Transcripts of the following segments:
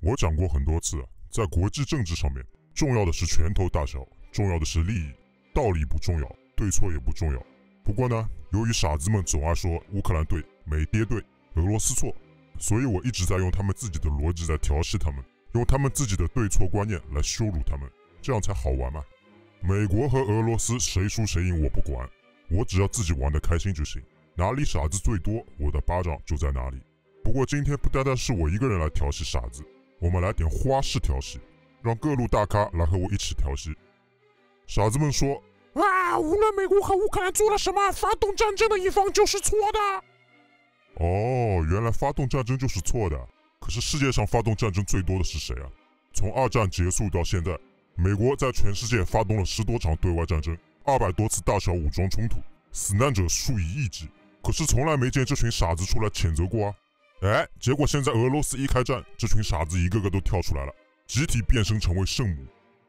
我讲过很多次啊，在国际政治上面，重要的是拳头大小，重要的是利益，道理不重要，对错也不重要。不过呢，由于傻子们总爱说乌克兰对、美爹对、俄罗斯错，所以我一直在用他们自己的逻辑在调戏他们，用他们自己的对错观念来羞辱他们，这样才好玩嘛。美国和俄罗斯谁输谁赢我不管，我只要自己玩得开心就行，哪里傻子最多，我的巴掌就在哪里。不过今天不单单是我一个人来调戏傻子，我们来点花式调戏，让各路大咖来和我一起调戏。傻子们说啊，无论美国和乌克兰做了什么，发动战争的一方就是错的。哦，原来发动战争就是错的。可是世界上发动战争最多的是谁啊？从二战结束到现在，美国在全世界发动了10多场对外战争，200多次大小武装冲突，死难者数以亿计。可是从来没见这群傻子出来谴责过啊。哎，结果现在俄罗斯一开战，这群傻子一个个都跳出来了，集体变身成为圣母。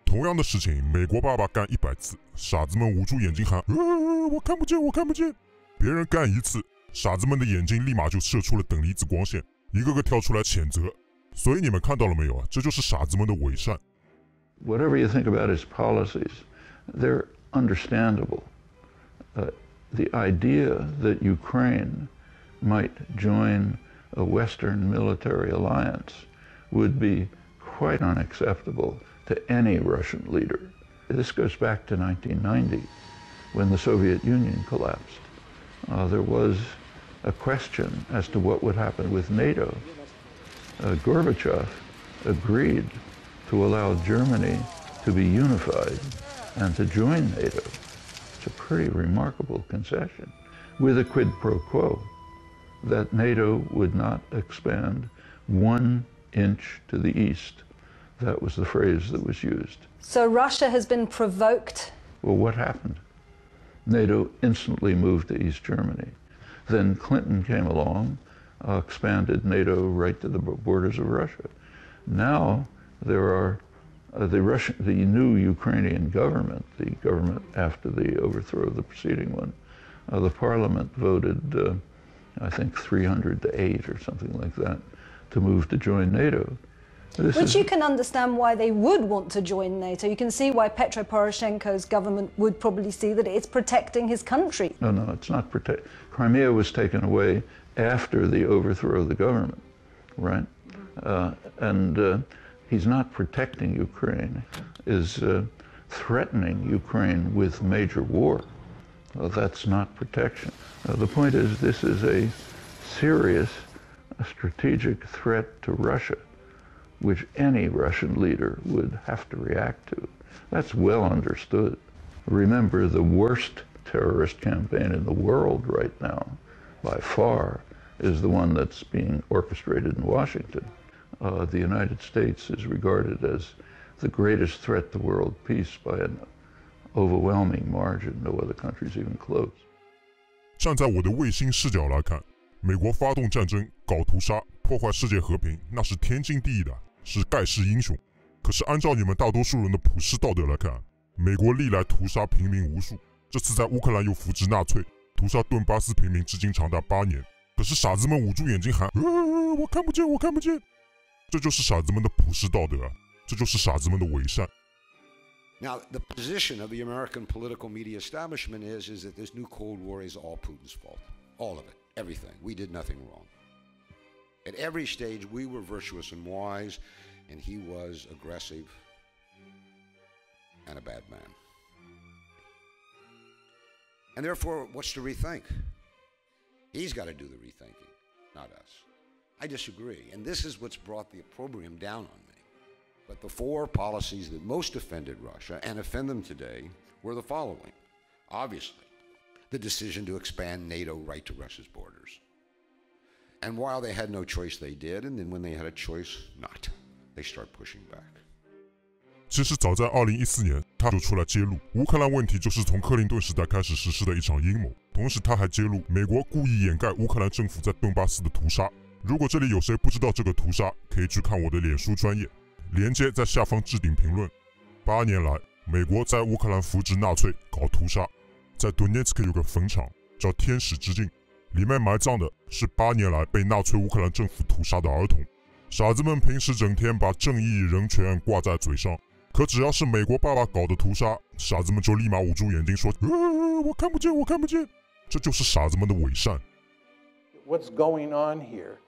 同样的事情，美国爸爸干100次，傻子们捂住眼睛喊我看不见，我看不见。别人干1次，傻子们的眼睛立马就射出了等离子光线，一个个跳出来谴责。所以你们看到了没有啊？这就是傻子们的伪善。Whatever you think about his policies, they're understandable. The idea that Ukraine might join a Western military alliance would be quite unacceptable to any Russian leader. This goes back to 1990, when the Soviet Union collapsed. There was a question as to what would happen with NATO. Gorbachev agreed to allow Germany to be unified and to join NATO. It's a pretty remarkable concession, with a quid pro quo that NATO would not expand 1 inch to the east. That was the phrase that was used. So Russia has been provoked? Well, what happened? NATO instantly moved to East Germany. Then Clinton came along, expanded NATO right to the borders of Russia. Now there are the new Ukrainian government, the government after the overthrow of the preceding one, the parliament voted, I think 300 to 8 or something like that, to move to join NATO. Which you can understand why they would want to join NATO. You can see why Petro Poroshenko's government would probably see that it's protecting his country. No, it's not protect. Crimea was taken away after the overthrow of the government, right? He's not protecting Ukraine, is threatening Ukraine with major war. That's not protection. The point is, this is a serious strategic threat to Russia, which any Russian leader would have to react to. That's well understood. Remember, the worst terrorist campaign in the world right now, by far, is the one that's being orchestrated in Washington. The United States is regarded as the greatest threat to world peace by an overwhelming margin. No other country is even close. 站在我的卫星视角来看，美国发动战争、搞屠杀、破坏世界和平，那是天经地义的，是盖世英雄。可是按照你们大多数人的普世道德来看，美国历来屠杀平民无数，这次在乌克兰又扶植纳粹，屠杀顿巴斯平民至今长达8年。可是傻子们捂住眼睛喊我看不见，我看不见。这就是傻子们的普世道德啊，这就是傻子们的伪善。Now, the position of the American political media establishment is that this new Cold War is all Putin's fault. All of it. Everything. We did nothing wrong. At every stage, we were virtuous and wise, and he was aggressive and a bad man. And therefore, what's to rethink? He's got to do the rethinking, not us. I disagree, and this is what's brought the opprobrium down on me. But the 4 policies that most offended Russia and offend them today were the following. Obviously, the decision to expand NATO right to Russia's borders. And while they had no choice, they did, and then when they had a choice, not. They start pushing back. 其实早在2014年，他就出来揭露乌克兰问题就是从克林顿时代开始实施的一场阴谋。同时，他还揭露美国故意掩盖乌克兰政府在顿巴斯的屠杀。如果这里有谁不知道这个屠杀，可以去看我的脸书专页，连接在下方置顶评论。8年来，美国在乌克兰扶植纳粹，搞屠杀。在顿涅茨克有个坟场叫天使之境，里面埋葬的是8年来被纳粹乌克兰政府屠杀的儿童。傻子们平时整天把正义人权挂在嘴上，可只要是美国爸爸搞的屠杀，傻子们就立马捂住眼睛说我看不见，我看不见。这就是傻子们的伪善。 What's going on here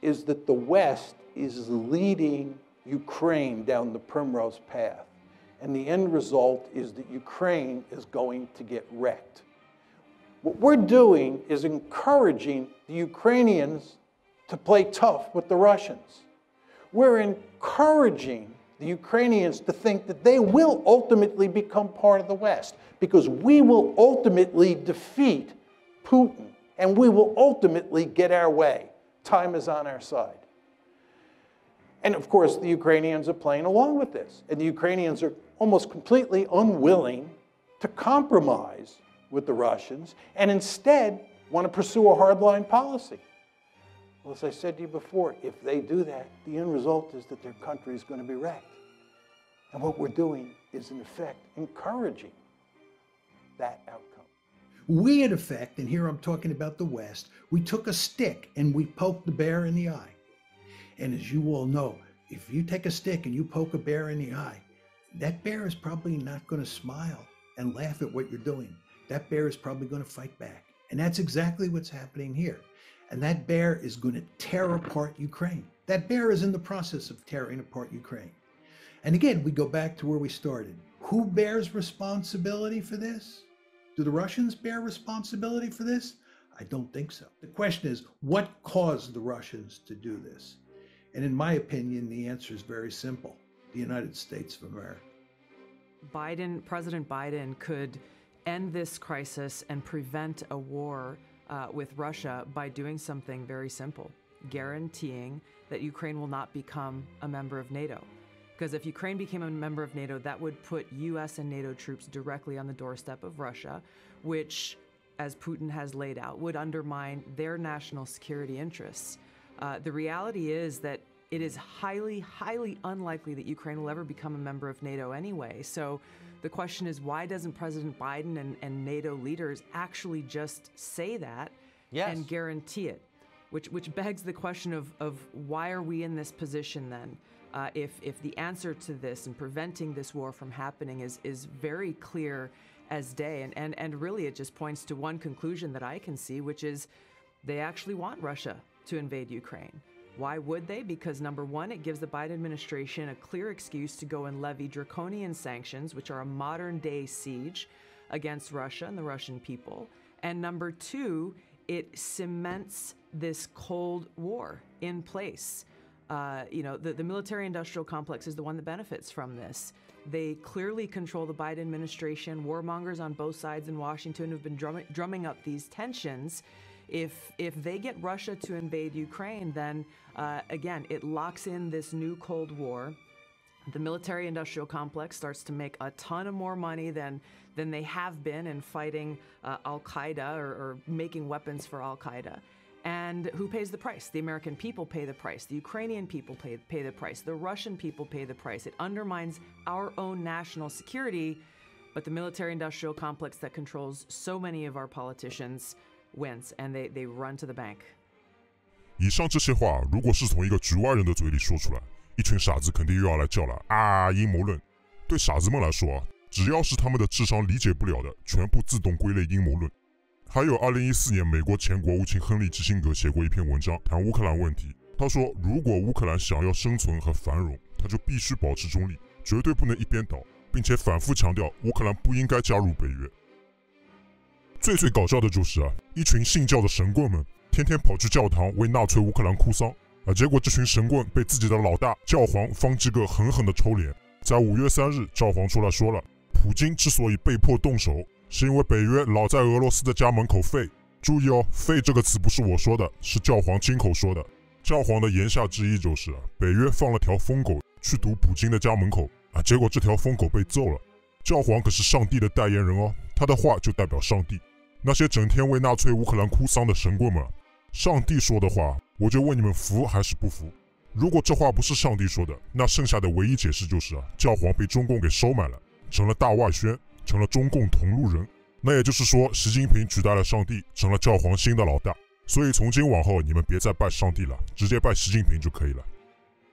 is that the West is leading Ukraine down the primrose path. And the end result is that Ukraine is going to get wrecked. What we're doing is encouraging the Ukrainians to play tough with the Russians. We're encouraging the Ukrainians to think that they will ultimately become part of the West because we will ultimately defeat Putin and we will ultimately get our way. Time is on our side. And of course, the Ukrainians are playing along with this. And the Ukrainians are almost completely unwilling to compromise with the Russians and instead want to pursue a hardline policy. Well, as I said to you before, if they do that, the end result is that their country is going to be wrecked. And what we're doing is, in effect, encouraging that outcome. We, in effect, and here I'm talking about the West, we took a stick and we poked the bear in the eye. And as you all know, if you take a stick and you poke a bear in the eye, that bear is probably not going to smile and laugh at what you're doing. That bear is probably going to fight back. And that's exactly what's happening here. And that bear is going to tear apart Ukraine. That bear is in the process of tearing apart Ukraine. And again, we go back to where we started. Who bears responsibility for this? Do the Russians bear responsibility for this? I don't think so. The question is, what caused the Russians to do this? And in my opinion, the answer is very simple. The United States of America. President Biden could end this crisis and prevent a war with Russia by doing something very simple, guaranteeing that Ukraine will not become a member of NATO. Because if Ukraine became a member of NATO, that would put US and NATO troops directly on the doorstep of Russia, which, as Putin has laid out, would undermine their national security interests. The reality is that it is highly, highly unlikely that Ukraine will ever become a member of NATO anyway. So the question is, why doesn't President Biden and NATO leaders actually just say that and guarantee it? Which begs the question of why are we in this position then? If the answer to this and preventing this war from happening is very clear as day, and really it just points to one conclusion that I can see, which is they actually want Russia to invade Ukraine. Why would they? Because number one, it gives the Biden administration a clear excuse to go and levy draconian sanctions, which are a modern day siege against Russia and the Russian people. And number two, it cements this Cold War in place. The military-industrial complex is the one that benefits from this. They clearly control the Biden administration. Warmongers on both sides in Washington have been drumming up these tensions. If they get Russia to invade Ukraine, then again, it locks in this new Cold War. The military-industrial complex starts to make a ton of more money than they have been in fighting Al-Qaeda or making weapons for Al-Qaeda. And who pays the price? The American people pay the price. The Ukrainian people pay the price. The Russian people pay the price. It undermines our own national security, but the military-industrial complex that controls so many of our politicians wins, and they run to the bank. 以上这些话，如果是从一个局外人的嘴里说出来，一群傻子肯定又要来叫了啊！阴谋论。对傻子们来说啊，只要是他们的智商理解不了的，全部自动归类阴谋论。还有2014年，美国前国务卿亨利·基辛格写过一篇文章谈乌克兰问题。他说，如果乌克兰想要生存和繁荣，他就必须保持中立，绝对不能一边倒，并且反复强调乌克兰不应该加入北约。最搞笑的就是啊，一群信教的神棍们天天跑去教堂为纳粹乌克兰哭丧啊，结果这群神棍被自己的老大教皇方济各狠狠的抽脸。在5月3日，教皇出来说了，普京之所以被迫动手，是因为北约老在俄罗斯的家门口废。注意哦，废这个词不是我说的，是教皇亲口说的。教皇的言下之意就是啊，北约放了条疯狗去堵普京的家门口啊，结果这条疯狗被揍了。教皇可是上帝的代言人哦，他的话就代表上帝。那些整天为纳粹乌克兰哭丧的神棍们，上帝说的话，我就问你们服还是不服？如果这话不是上帝说的，那剩下的唯一解释就是啊，教皇被中共给收买了，成了大外宣，成了中共同路人。那也就是说，习近平取代了上帝，成了教皇新的老大。所以从今往后，你们别再拜上帝了，直接拜习近平就可以了。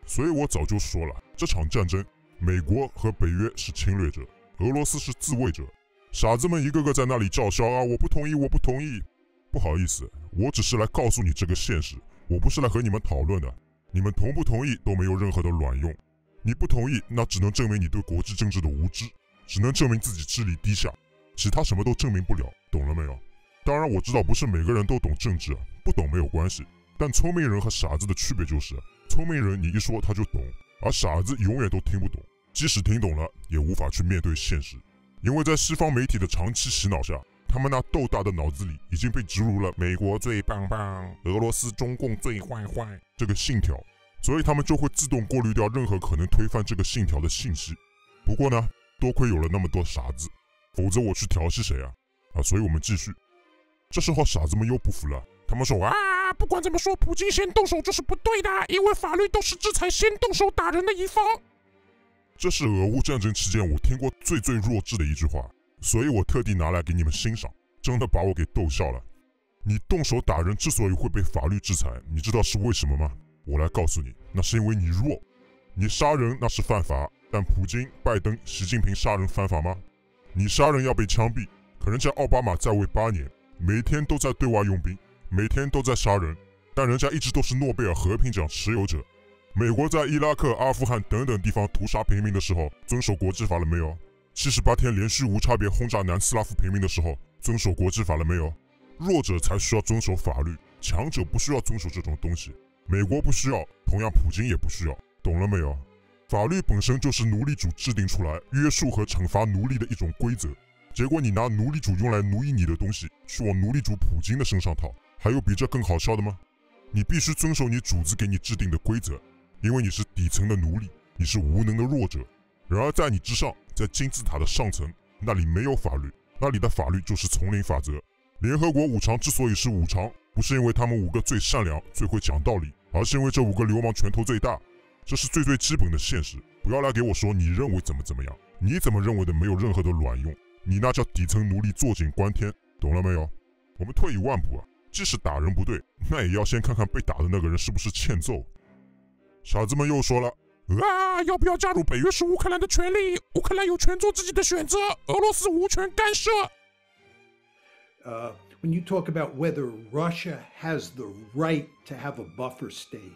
所以我早就说了，这场战争，美国和北约是侵略者，俄罗斯是自卫者。傻子们一个个在那里叫嚣啊，我不同意，我不同意。不好意思，我只是来告诉你这个现实，我不是来和你们讨论的。你们同不同意都没有任何的卵用。你不同意，那只能证明你对国际政治的无知，只能证明自己智力低下，其他什么都证明不了，懂了没有？当然我知道不是每个人都懂政治，不懂没有关系，但聪明人和傻子的区别就是，聪明人你一说他就懂，而傻子永远都听不懂，即使听懂了也无法去面对现实。因为在西方媒体的长期洗脑下，他们那豆大的脑子里已经被植入了美国最棒棒，俄罗斯中共最坏坏这个信条，所以他们就会自动过滤掉任何可能推翻这个信条的信息。不过呢，多亏有了那么多傻子，否则我去调戏谁啊？所以我们继续。这时候傻子们又不服了，他们说啊，不管怎么说，普京先动手就是不对的，因为法律都是制裁先动手打人的一方。这是俄乌战争期间我听过最弱智的一句话，所以我特地拿来给你们欣赏，真的把我给逗笑了。你动手打人之所以会被法律制裁，你知道是为什么吗？我来告诉你，那是因为你弱。你杀人那是犯法，但普京、拜登、习近平杀人犯法吗？你杀人要被枪毙，可人家奥巴马在位8年，每天都在对外用兵，每天都在杀人，但人家一直都是诺贝尔和平奖持有者。美国在伊拉克、阿富汗等等地方屠杀平民的时候，遵守国际法了没有？78天连续无差别轰炸南斯拉夫平民的时候，遵守国际法了没有？弱者才需要遵守法律，强者不需要遵守这种东西。美国不需要，同样普京也不需要，懂了没有？法律本身就是奴隶主制定出来约束和惩罚奴隶的一种规则，结果你拿奴隶主用来奴役你的东西去往奴隶主普京的身上套，还有比这更好笑的吗？你必须遵守你主子给你制定的规则，因为你是底层的奴隶，你是无能的弱者。然而在你之上，在金字塔的上层，那里没有法律，那里的法律就是丛林法则。联合国五常之所以是五常，不是因为他们5个最善良、最会讲道理，而是因为这5个流氓拳头最大。这是最基本的现实。不要来给我说你认为怎么样，你怎么认为的没有任何的卵用，你那叫底层奴隶坐井观天，懂了没有？我们退一万步即使打人不对，那也要先看看被打的那个人是不是欠揍。傻子们又说了要不要加入北约是乌克兰的权利，乌克兰有权做自己的选择，俄罗斯无权干涉。When you talk about whether Russia has the right to have a buffer state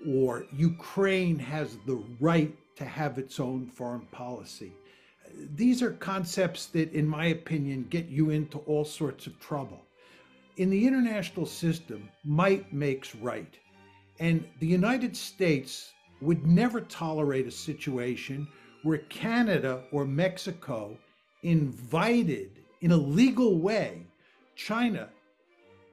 or Ukraine has the right to have its own foreign policy, these are concepts that, in my opinion, get you into all sorts of trouble. In the international system, might makes right. And the United States would never tolerate a situation where Canada or Mexico invited, in a legal way, China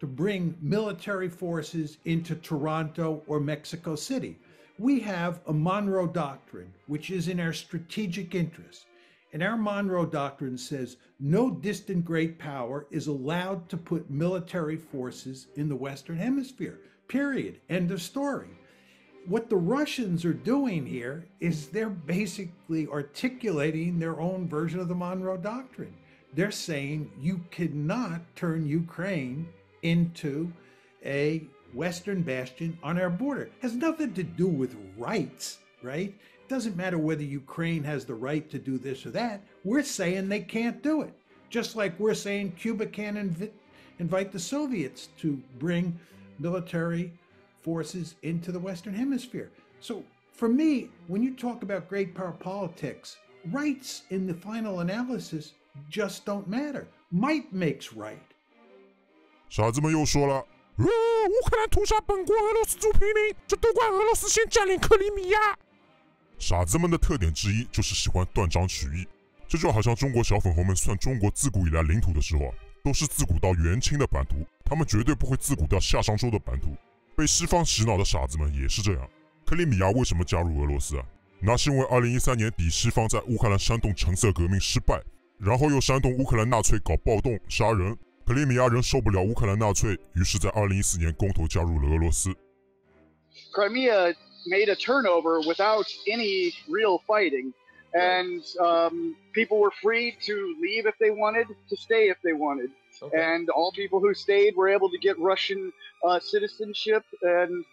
to bring military forces into Toronto or Mexico City. We have a Monroe Doctrine, which is in our strategic interest. And our Monroe Doctrine says no distant great power is allowed to put military forces in the Western Hemisphere, period. End of story. What the Russians are doing here is they're basically articulating their own version of the Monroe Doctrine. They're saying you cannot turn Ukraine into a Western bastion on our border. It has nothing to do with rights, right? It doesn't matter whether Ukraine has the right to do this or that. We're saying they can't do it. Just like we're saying Cuba can't invite the Soviets to bring military forces into the Western Hemisphere. So for me, when you talk about great power politics, rights in the final analysis just don't matter. Might makes right. 傻子们又说了乌克兰屠杀本国俄罗斯族平民，这都怪俄罗斯先占领克里米亚。傻子们的特点之一就是喜欢断章取义，这就好像中国小粉红们算中国自古以来领土的时候，都是自古到元清的版图，他们绝对不会自古到夏商周的版图。被西方洗脑的傻子们也是这样。克里米亚为什么加入俄罗斯那是因为2013年底西方在乌克兰煽动橙色革命失败，然后又煽动乌克兰纳粹搞暴动杀人，克里米亚人受不了乌克兰纳粹，于是在2014年公投加入了俄罗斯。Crimea made a turnover without any real fighting, and people were free to leave if they wanted, to stay if they wanted. Okay. And all people who stayed were able to get Russian citizenship. And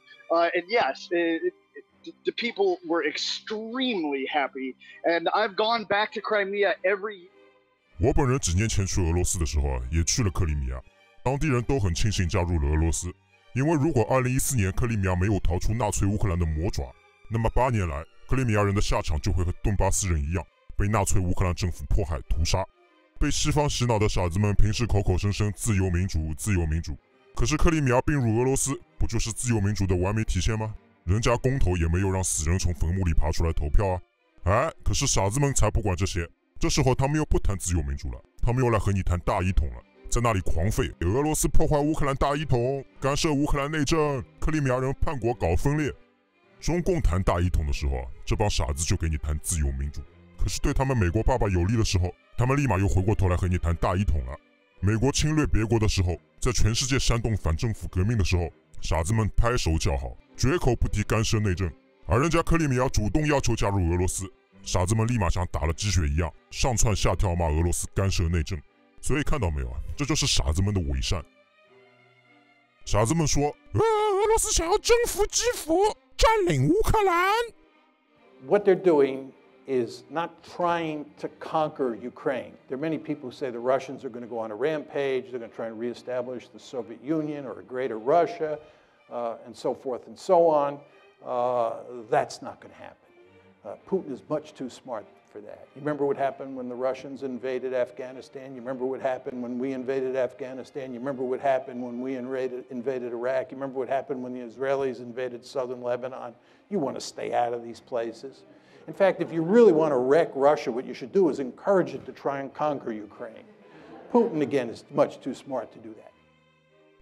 yes, the people were extremely happy. And I've gone back to Crimea every. 我本人几年前去俄罗斯的时候也去了克里米亚，当地人都很庆幸加入了俄罗斯，因为如果2014年克里米亚没有逃出纳粹乌克兰的魔爪，那么8年来克里米亚人的下场就会和顿巴斯人一样，被纳粹乌克兰政府迫害屠杀。被西方洗脑的傻子们平时口口声声自由民主，自由民主，可是克里米亚并入俄罗斯，不就是自由民主的完美体现吗？人家公投也没有让死人从坟墓里爬出来投票啊！哎，可是傻子们才不管这些，这时候他们又不谈自由民主了，他们又来和你谈大一统了，在那里狂吠俄罗斯破坏乌克兰大一统，干涉乌克兰内政，克里米亚人叛国搞分裂。中共谈大一统的时候，这帮傻子就给你谈自由民主，可是对他们美国爸爸有利的时候，他们立马又回过头来和你谈大一统了。美国侵略别国的时候，在全世界煽动反政府革命的时候，傻子们拍手叫好，绝口不提干涉内政。而人家克里米亚主动要求加入俄罗斯，傻子们立马像打了鸡血一样，上蹿下跳骂俄罗斯干涉内政。所以看到没有啊，这就是傻子们的伪善。傻子们说，俄罗斯想要征服基辅，占领乌克兰。What they're doing is not trying to conquer Ukraine. There are many people who say the Russians are going to go on a rampage, they're going to try and reestablish the Soviet Union or a greater Russia, and so forth and so on. That's not going to happen. Putin is much too smart for that. You remember what happened when the Russians invaded Afghanistan? You remember what happened when we invaded Afghanistan? You remember what happened when we invaded Iraq? You remember what happened when the Israelis invaded southern Lebanon? You want to stay out of these places. In fact, if you really want to wreck Russia, what you should do is encourage it to try and conquer Ukraine. Putin, again, is much too smart to do that.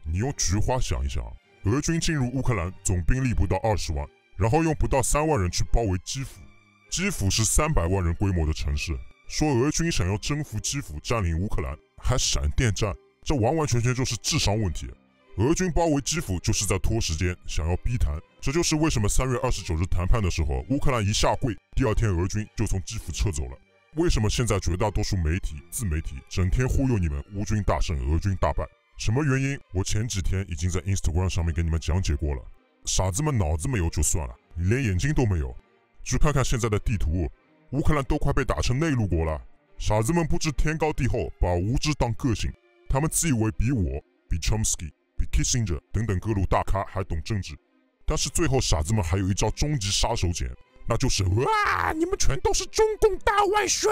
你用菊花想一想，俄军进入乌克兰总兵力不到20万，然后用不到3万人去包围基辅。基辅是300万人规模的城市，说俄军想要征服基辅，占领乌克兰，还闪电战，这完完全全就是智商问题。俄军包围基辅就是在拖时间，想要逼谈。这就是为什么3月29日谈判的时候，乌克兰一下跪，第2天俄军就从基辅撤走了。为什么现在绝大多数媒体、自媒体整天忽悠你们乌军大胜、俄军大败？什么原因？我前几天已经在 Instagram 上面给你们讲解过了。傻子们脑子没有就算了，连眼睛都没有。去看看现在的地图，乌克兰都快被打成内陆国了。傻子们不知天高地厚，把无知当个性。他们自以为比我、比 Chomsky、比 Kissinger 等等各路大咖还懂政治，但是最后傻子们还有一招终极杀手锏，那就是哇，你们全都是中共大外宣。